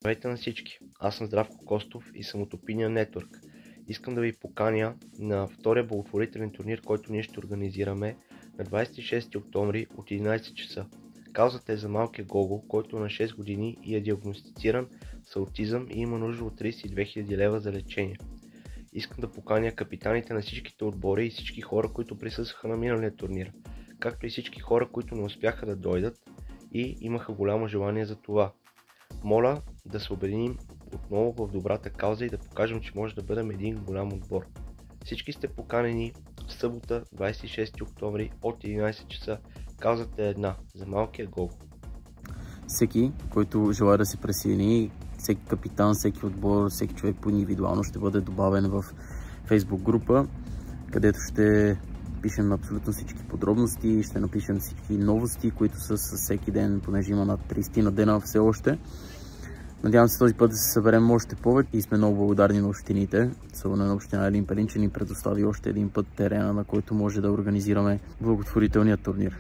Здравейте на всички! Аз съм Здравко Костов и съм от Opinion Network. Искам да ви поканя на втория благотворителен турнир, който ние ще организираме на 26 октомври от 11 часа. Каузата е за малкия Гого, който е на 6 години и е диагностициран с аутизъм и има нужда от 32 000 лева за лечение. Искам да поканя капитаните на всичките отбори и всички хора, които присъстваха на миналия турнир, както и всички хора, които не успяха да дойдат и имаха голямо желание за това. Моля да се обединим отново в добрата кауза и да покажем, че може да бъдем един голям отбор. Всички сте поканени в събота, 26 октомври от 11 часа. Каузата е една – за малкия Гого. Всеки, който желая да се присъедини, всеки капитан, всеки отбор, всеки човек по индивидуално ще бъде добавен в Facebook група, където ще пишем абсолютно всички подробности, ще напишем всички новости, които са с всеки ден, понеже има над 30 на дена все още. Надявам се този път да се съберем още повече и сме много благодарни на общините, особено на община Елин Пелин, че ни предостави още един път терена, на който може да организираме благотворителния турнир.